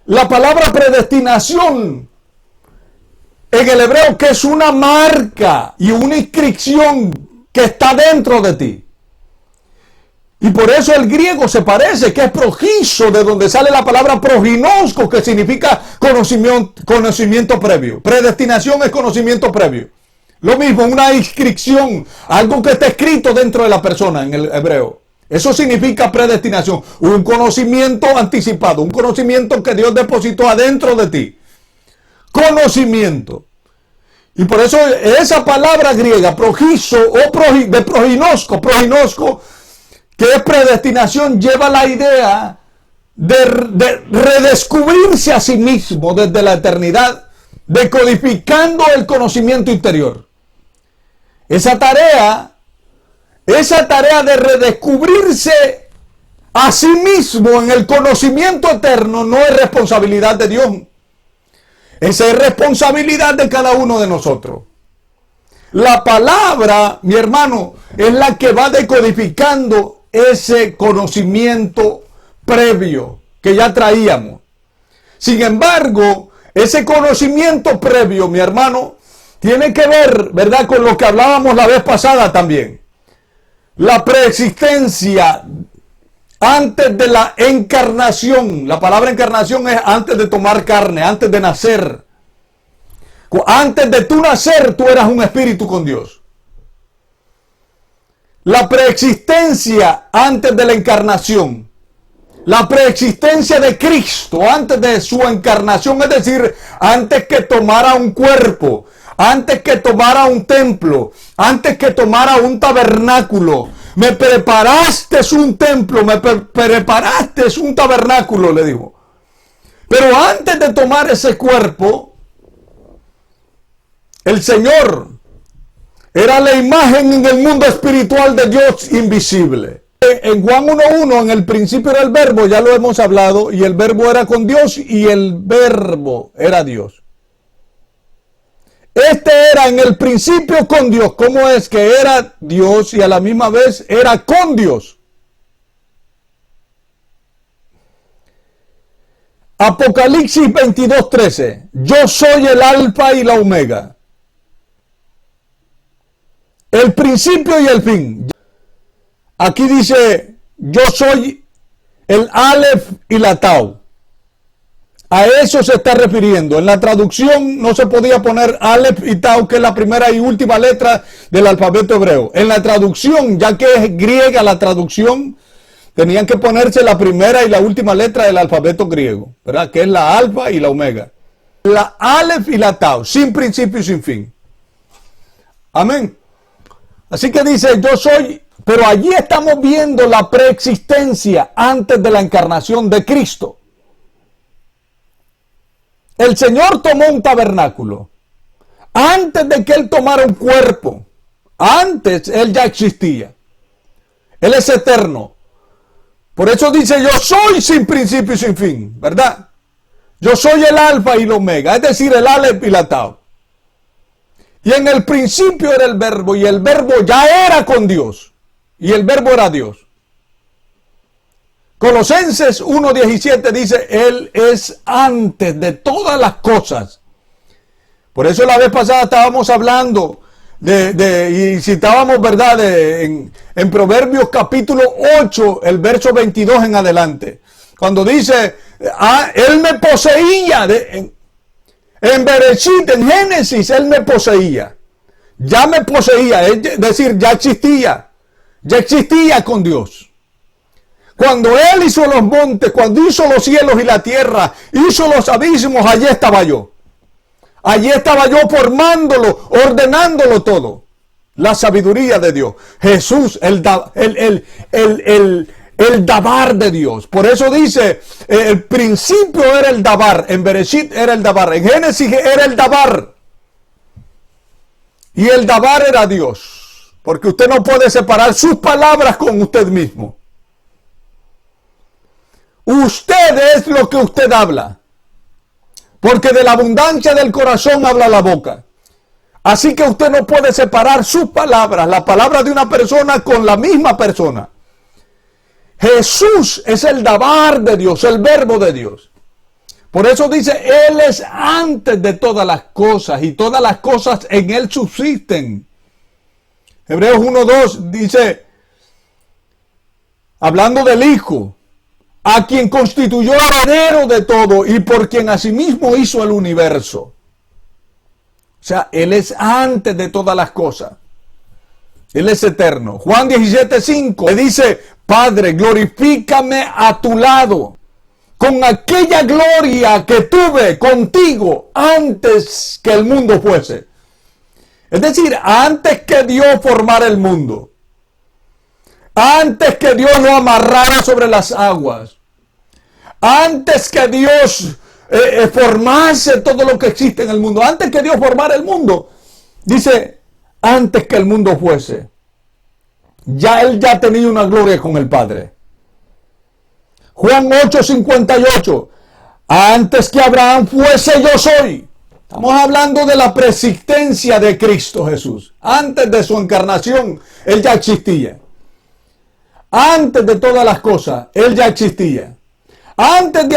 La palabra predestinación en el hebreo, que es una marca y una inscripción que está dentro de ti. Y por eso el griego se parece, que es progiso, de donde sale la palabra proginosko, que significa conocimiento previo. Predestinación es conocimiento previo. Lo mismo, una inscripción, algo que está escrito dentro de la persona en el hebreo. Eso significa predestinación, un conocimiento anticipado, un conocimiento que Dios depositó adentro de ti. Conocimiento. Y por eso esa palabra griega, progiso o de proginosko, que es predestinación, lleva la idea de redescubrirse a sí mismo desde la eternidad, decodificando el conocimiento interior. Esa tarea de redescubrirse a sí mismo en el conocimiento eterno no es responsabilidad de Dios. Esa es responsabilidad de cada uno de nosotros. La palabra, mi hermano, es la que va decodificando ese conocimiento previo que ya traíamos. Sin embargo, ese conocimiento previo, mi hermano, tiene que ver, ¿verdad?, con lo que hablábamos la vez pasada también. La preexistencia antes de la encarnación. La palabra encarnación es antes de tomar carne, antes de nacer. Antes de tu nacer, tú eras un espíritu con Dios. La preexistencia antes de la encarnación. La preexistencia de Cristo antes de su encarnación, es decir, antes que tomara un cuerpo, antes que tomara un templo, antes que tomara un tabernáculo. Me preparaste un templo, me preparaste un tabernáculo, le dijo. Pero antes de tomar ese cuerpo, el Señor era la imagen en el mundo espiritual de Dios invisible. En Juan 1:1, en el principio era el verbo, ya lo hemos hablado, y el verbo era con Dios y el verbo era Dios. Este era en el principio con Dios. ¿Cómo es que era Dios y a la misma vez era con Dios? Apocalipsis 22:13. Yo soy el alfa y la omega, el principio y el fin. Aquí dice, yo soy el Aleph y la Tau. A eso se está refiriendo. En la traducción no se podía poner Aleph y Tau, que es la primera y última letra del alfabeto hebreo. En la traducción, ya que es griega la traducción, tenían que ponerse la primera y la última letra del alfabeto griego, ¿verdad? Que es la alfa y la omega. La Aleph y la Tau, sin principio y sin fin. Amén. Así que dice, yo soy, pero allí estamos viendo la preexistencia antes de la encarnación de Cristo. El Señor tomó un tabernáculo. Antes de que Él tomara un cuerpo, antes Él ya existía. Él es eterno. Por eso dice, yo soy sin principio y sin fin, ¿verdad? Yo soy el alfa y el omega, es decir, el Aleph y la Tau. Y en el principio era el verbo, y el verbo ya era con Dios, y el verbo era Dios. Colosenses 1:17 dice, Él es antes de todas las cosas. Por eso la vez pasada estábamos hablando y citábamos, ¿verdad?, en Proverbios capítulo 8, el verso 22 en adelante. Cuando dice, Él me poseía, en Bereshit, en Génesis, Él me poseía. Ya me poseía, es decir, ya existía con Dios. Cuando Él hizo los montes, cuando hizo los cielos y la tierra, hizo los abismos, allí estaba yo. Allí estaba yo formándolo, ordenándolo todo. La sabiduría de Dios. Jesús, el Dabar de Dios. Por eso dice, el principio era el Dabar, en Bereshit era el Dabar, en Génesis era el Dabar. Y el Dabar era Dios. Porque usted no puede separar sus palabras con usted mismo. Usted es lo que usted habla. Porque de la abundancia del corazón habla la boca. Así que usted no puede separar sus palabras, la palabra de una persona con la misma persona. Jesús es el Dabar de Dios, el verbo de Dios. Por eso dice, Él es antes de todas las cosas y todas las cosas en Él subsisten. Hebreos 1:2 dice, hablando del Hijo, a quien constituyó heredero de todo y por quien asimismo hizo el universo. O sea, Él es antes de todas las cosas. Él es eterno. Juan 17:5 le dice, Padre, glorifícame a tu lado con aquella gloria que tuve contigo antes que el mundo fuese. Es decir, antes que Dios formara el mundo. Antes que Dios lo amarrara sobre las aguas. Antes que Dios formase todo lo que existe en el mundo. Antes que Dios formara el mundo. Dice, antes que el mundo fuese. Ya Él ya tenía una gloria con el Padre. Juan 8:58. Antes que Abraham fuese, yo soy. Estamos hablando de la preexistencia de Cristo Jesús. Antes de su encarnación, Él ya existía. Antes de todas las cosas, Él ya existía. Antes de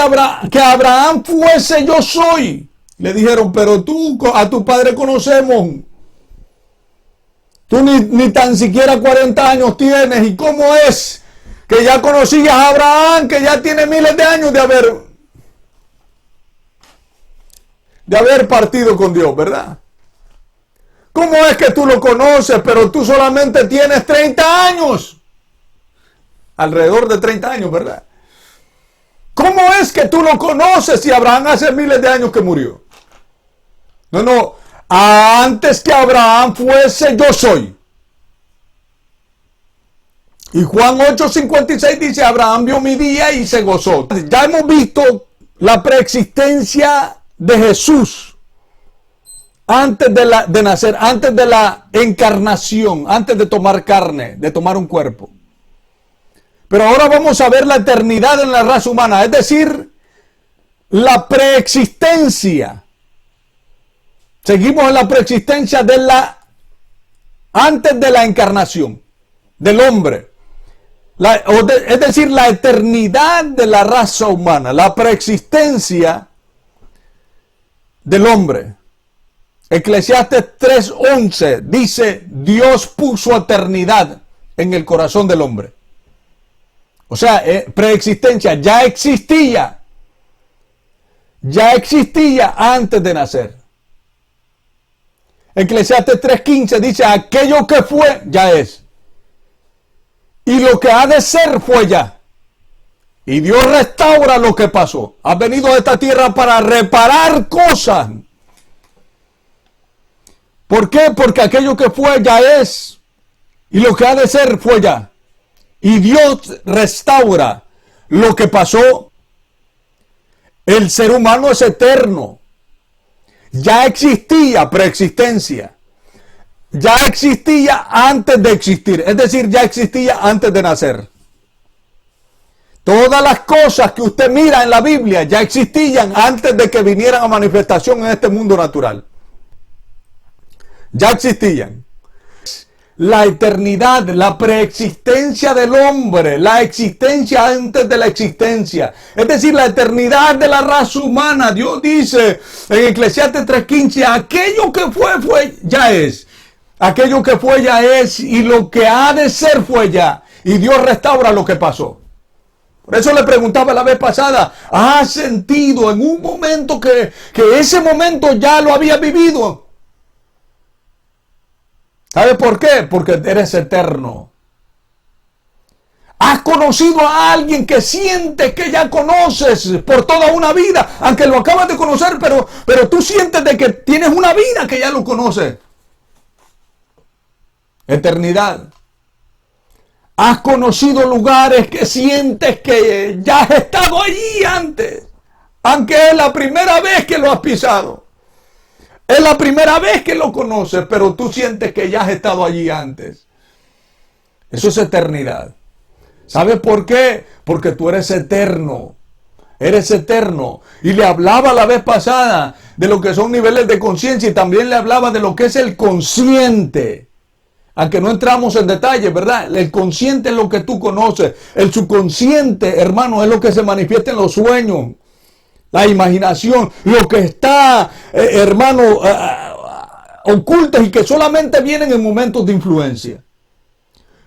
que Abraham fuese, yo soy. Le dijeron, pero tú a tu padre conocemos. Tú ni tan siquiera 40 años tienes. ¿Y cómo es que ya conocías a Abraham, que ya tiene miles de años de haber partido con Dios, ¿verdad? ¿Cómo es que tú lo conoces, pero tú solamente tienes 30 años? Alrededor de 30 años, ¿verdad? ¿Cómo es que tú lo conoces si Abraham hace miles de años que murió? No. Antes que Abraham fuese, yo soy. Y Juan 8:56 dice, Abraham vio mi día y se gozó. Ya hemos visto la preexistencia de Jesús antes de nacer, antes de la encarnación, antes de tomar carne, de tomar un cuerpo. Pero ahora vamos a ver la eternidad en la raza humana, es decir, la preexistencia. Seguimos en la preexistencia antes de la encarnación del hombre. Es decir, la eternidad de la raza humana, la preexistencia del hombre. Eclesiastes 3:11 dice, Dios puso eternidad en el corazón del hombre. O sea, preexistencia, ya existía antes de nacer. Eclesiastes 3:15 dice, aquello que fue, ya es. Y lo que ha de ser, fue ya. Y Dios restaura lo que pasó. Ha venido a esta tierra para reparar cosas. ¿Por qué? Porque aquello que fue, ya es. Y lo que ha de ser, fue ya. Y Dios restaura lo que pasó. El ser humano es eterno. Ya existía preexistencia. Ya existía antes de existir. Es decir, ya existía antes de nacer. Todas las cosas que usted mira en la Biblia ya existían antes de que vinieran a manifestación en este mundo natural. Ya existían. La eternidad, la preexistencia del hombre, la existencia antes de la existencia. Es decir, la eternidad de la raza humana. Dios dice en Eclesiastes 3:15, aquello que fue, ya es. Aquello que fue, ya es. Y lo que ha de ser, fue ya. Y Dios restaura lo que pasó. Por eso le preguntaba la vez pasada, ¿has sentido en un momento que ese momento ya lo había vivido? ¿Sabe por qué? Porque eres eterno. Has conocido a alguien que sientes que ya conoces por toda una vida, aunque lo acabas de conocer, pero tú sientes de que tienes una vida que ya lo conoces. Eternidad. Has conocido lugares que sientes que ya has estado allí antes, aunque es la primera vez que lo has pisado. Es la primera vez que lo conoces, pero tú sientes que ya has estado allí antes. Eso es eternidad. ¿Sabes por qué? Porque tú eres eterno. Eres eterno. Y le hablaba la vez pasada de lo que son niveles de conciencia y también le hablaba de lo que es el consciente. Aunque no entramos en detalle, ¿verdad? El consciente es lo que tú conoces. El subconsciente, hermano, es lo que se manifiesta en los sueños. la imaginación, lo que está, hermano, ocultos y que solamente vienen en momentos de influencia.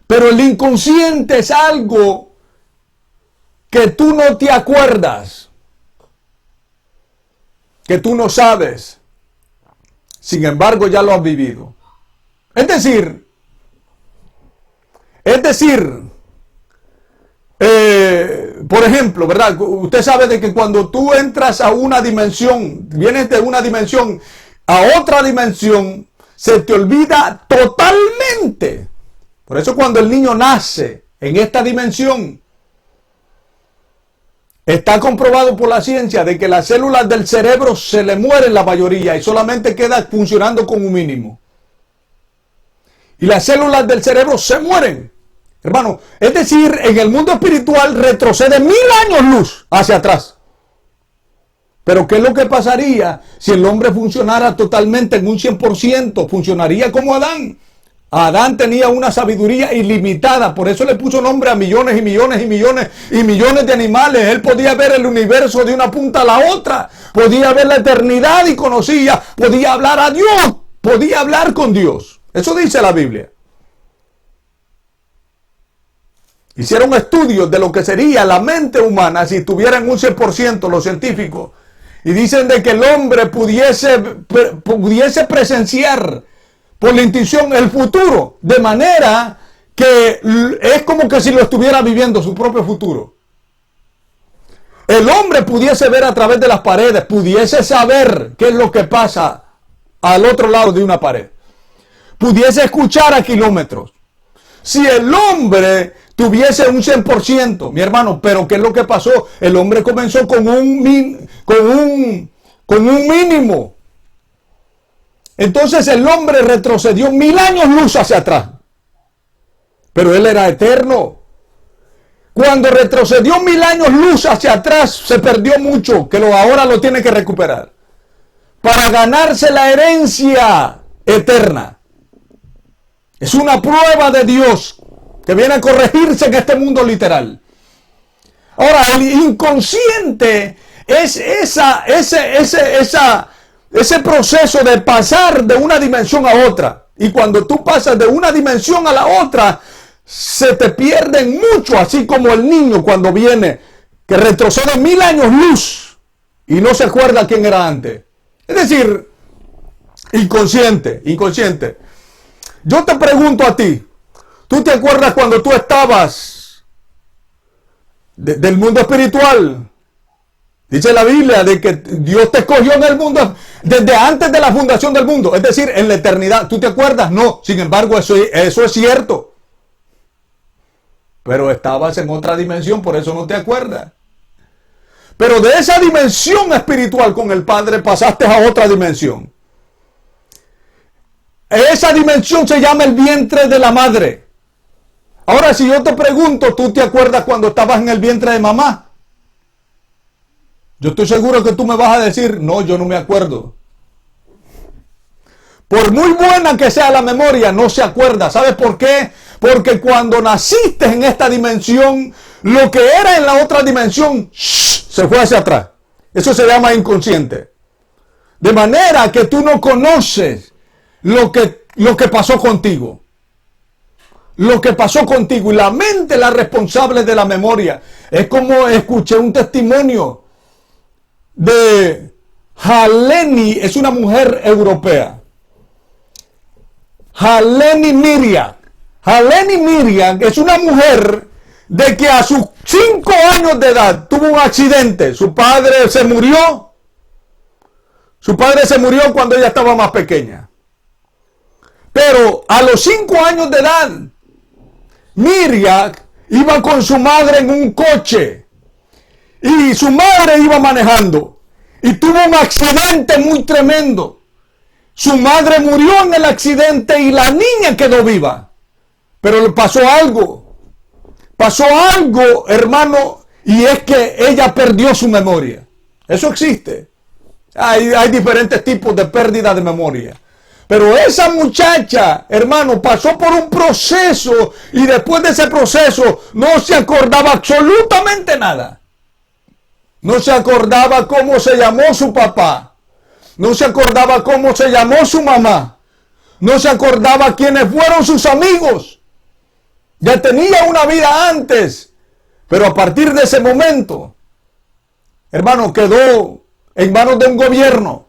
Pero el inconsciente es algo que tú no te acuerdas, que tú no sabes. Sin embargo, ya lo has vivido. Es decir, por ejemplo, ¿verdad? Usted sabe de que cuando tú entras a una dimensión, vienes de una dimensión a otra dimensión, se te olvida totalmente. Por eso cuando el niño nace en esta dimensión, está comprobado por la ciencia de que las células del cerebro se le mueren la mayoría y solamente queda funcionando con un mínimo. Y las células del cerebro se mueren, hermano. Es decir, en el mundo espiritual retrocede 1000 años luz hacia atrás. Pero ¿qué es lo que pasaría si el hombre funcionara totalmente en un 100%? Funcionaría como Adán. Adán tenía una sabiduría ilimitada, por eso le puso nombre a millones y millones y millones y millones de animales. Él podía ver el universo de una punta a la otra, podía ver la eternidad y conocía, podía hablar a Dios, podía hablar con Dios. Eso dice la Biblia. Hicieron estudios de lo que sería la mente humana si tuvieran un 100% los científicos. Y dicen de que el hombre pudiese presenciar por la intuición el futuro, de manera que es como que si lo estuviera viviendo su propio futuro. El hombre pudiese ver a través de las paredes, pudiese saber qué es lo que pasa al otro lado de una pared, pudiese escuchar a kilómetros. Si el hombre tuviese un 100%, mi hermano, pero ¿qué es lo que pasó? El hombre comenzó con un mínimo. Entonces el hombre retrocedió 1000 años luz hacia atrás. Pero él era eterno. Cuando retrocedió 1000 años luz hacia atrás, se perdió mucho, que ahora lo tiene que recuperar. Para ganarse la herencia eterna. Es una prueba de Dios que viene a corregirse en este mundo literal. Ahora, el inconsciente es ese proceso de pasar de una dimensión a otra. Y cuando tú pasas de una dimensión a la otra, se te pierden mucho, así como el niño cuando viene, que retrocede 1000 años luz y no se acuerda quién era antes. Es decir, inconsciente. Yo te pregunto a ti, ¿tú te acuerdas cuando tú estabas del mundo espiritual? Dice la Biblia de que Dios te escogió en el mundo desde antes de la fundación del mundo, es decir, en la eternidad. ¿Tú te acuerdas? No, sin embargo, eso es cierto. Pero estabas en otra dimensión, por eso no te acuerdas. Pero de esa dimensión espiritual con el Padre pasaste a otra dimensión. Esa dimensión se llama el vientre de la madre. Ahora, si yo te pregunto, ¿tú te acuerdas cuando estabas en el vientre de mamá? Yo estoy seguro que tú me vas a decir, no, yo no me acuerdo. Por muy buena que sea la memoria, no se acuerda. ¿Sabes por qué? Porque cuando naciste en esta dimensión, lo que era en la otra dimensión, se fue hacia atrás. Eso se llama inconsciente. De manera que tú no conoces lo que pasó contigo. Lo que pasó contigo. Y la mente es la responsable de la memoria. Es como escuché un testimonio de Haleni, es una mujer europea. Haleni Miriam. Haleni Miriam es una mujer de que a sus 5 años de edad tuvo un accidente. Su padre se murió. Su padre se murió cuando ella estaba más pequeña. Pero a los 5 años de edad, Miriam iba con su madre en un coche. Y su madre iba manejando. Y tuvo un accidente muy tremendo. Su madre murió en el accidente y la niña quedó viva. Pero le pasó algo. Pasó algo, hermano, y es que ella perdió su memoria. Eso existe. Hay diferentes tipos de pérdida de memoria. Pero esa muchacha, hermano, pasó por un proceso y después de ese proceso no se acordaba absolutamente nada. No se acordaba cómo se llamó su papá. No se acordaba cómo se llamó su mamá. No se acordaba quiénes fueron sus amigos. Ya tenía una vida antes. Pero a partir de ese momento, hermano, quedó en manos de un gobierno.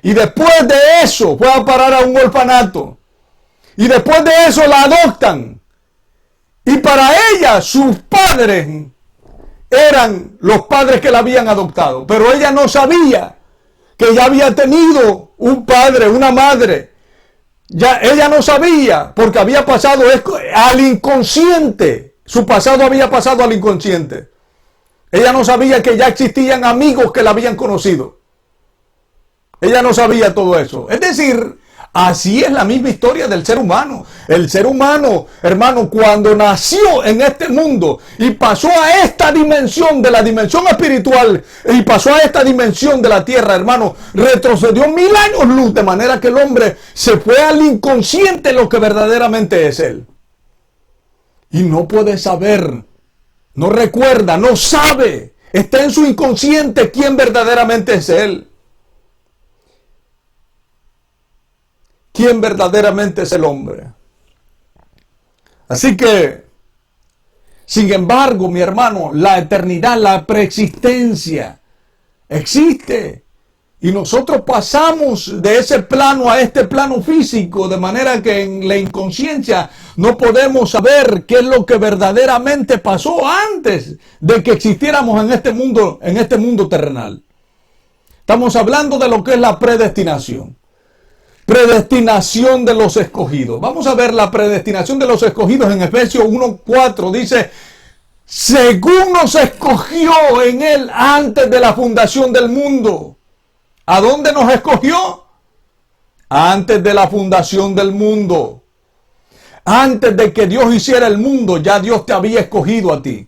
Y después de eso fue a parar a un orfanato. Y después de eso la adoptan. Y para ella, sus padres eran los padres que la habían adoptado. Pero ella no sabía que ya había tenido un padre, una madre. Ya ella no sabía, porque había pasado al inconsciente. Su pasado había pasado al inconsciente. Ella no sabía que ya existían amigos que la habían conocido. Ella no sabía todo eso. Es decir, así es la misma historia del ser humano. El ser humano, hermano, cuando nació en este mundo y pasó a esta dimensión, de la dimensión espiritual, y pasó a esta dimensión de la tierra, hermano, retrocedió 1000 años luz, de manera que el hombre se fue al inconsciente lo que verdaderamente es él. Y no puede saber, no recuerda, no sabe, está en su inconsciente quién verdaderamente es él. Quién verdaderamente es el hombre. Así que, sin embargo, mi hermano, la eternidad, la preexistencia existe. Y nosotros pasamos de ese plano a este plano físico, de manera que en la inconsciencia no podemos saber qué es lo que verdaderamente pasó antes de que existiéramos en este mundo terrenal. Estamos hablando de lo que es la predestinación. Predestinación de los escogidos. Vamos a ver la predestinación de los escogidos en Efesios 1:4. Dice, según nos escogió en él antes de la fundación del mundo. ¿A dónde nos escogió? Antes de la fundación del mundo. Antes de que Dios hiciera el mundo, ya Dios te había escogido a ti.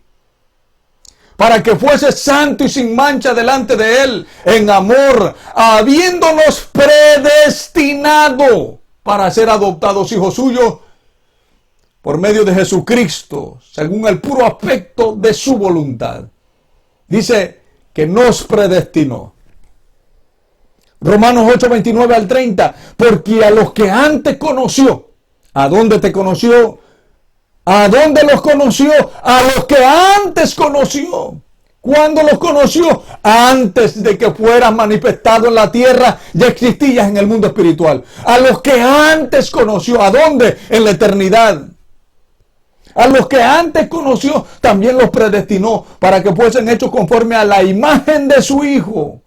Para que fuese santo y sin mancha delante de Él, en amor, habiéndonos predestinado para ser adoptados hijos suyos por medio de Jesucristo, según el puro aspecto de su voluntad. Dice que nos predestinó. Romanos 8:29 al 30, porque a los que antes conoció, ¿a dónde te conoció? ¿A dónde los conoció? A los que antes conoció. ¿Cuándo los conoció? Antes de que fueras manifestado en la tierra, ya existías en el mundo espiritual. A los que antes conoció. ¿A dónde? En la eternidad. A los que antes conoció, también los predestinó para que fuesen hechos conforme a la imagen de su Hijo,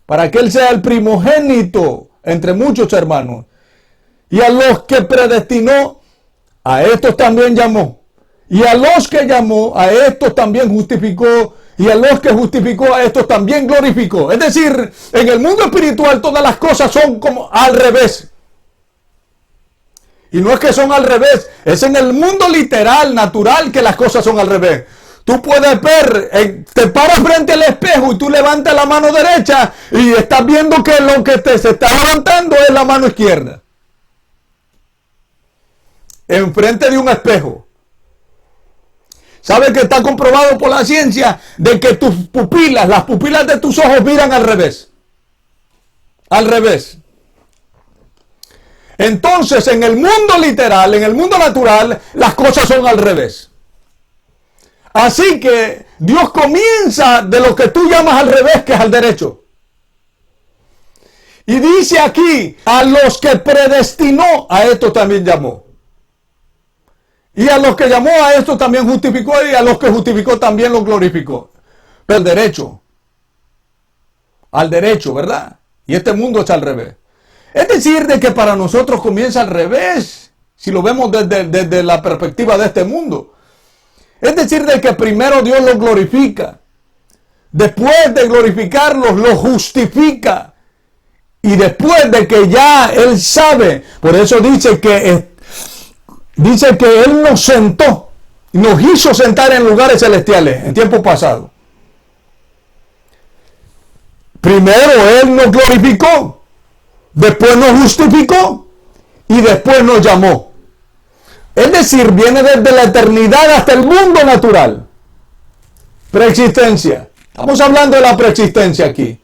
para que Él sea el primogénito entre muchos hermanos. Y a los que predestinó, a estos también llamó. Y a los que llamó, a estos también justificó. Y a los que justificó, a estos también glorificó. Es decir, en el mundo espiritual todas las cosas son como al revés. Y no es que son al revés, es en el mundo literal, natural, que las cosas son al revés. Tú puedes ver, te paras frente al espejo y tú levantas la mano derecha y estás viendo que lo que se está levantando es la mano izquierda. Enfrente de un espejo. ¿Sabes que está comprobado por la ciencia de que tus pupilas, las pupilas de tus ojos miran al revés? Al revés. Entonces, en el mundo literal, en el mundo natural, las cosas son al revés. Así que Dios comienza de lo que tú llamas al revés, que es al derecho. Y dice aquí, a los que predestinó, a esto también llamó. Y a los que llamó, a esto también justificó, y a los que justificó también los glorificó. Pero el derecho, al derecho, ¿verdad? Y este mundo es al revés. Es decir, de que para nosotros comienza al revés, si lo vemos desde la perspectiva de este mundo. Es decir, de que primero Dios los glorifica, después de glorificarlos, los justifica, y después de que ya Él sabe, por eso dice que Él nos sentó, nos hizo sentar en lugares celestiales en tiempo pasado. Primero Él nos glorificó, después nos justificó y después nos llamó. Es decir, viene desde la eternidad hasta el mundo natural. Preexistencia. Estamos hablando de la preexistencia aquí.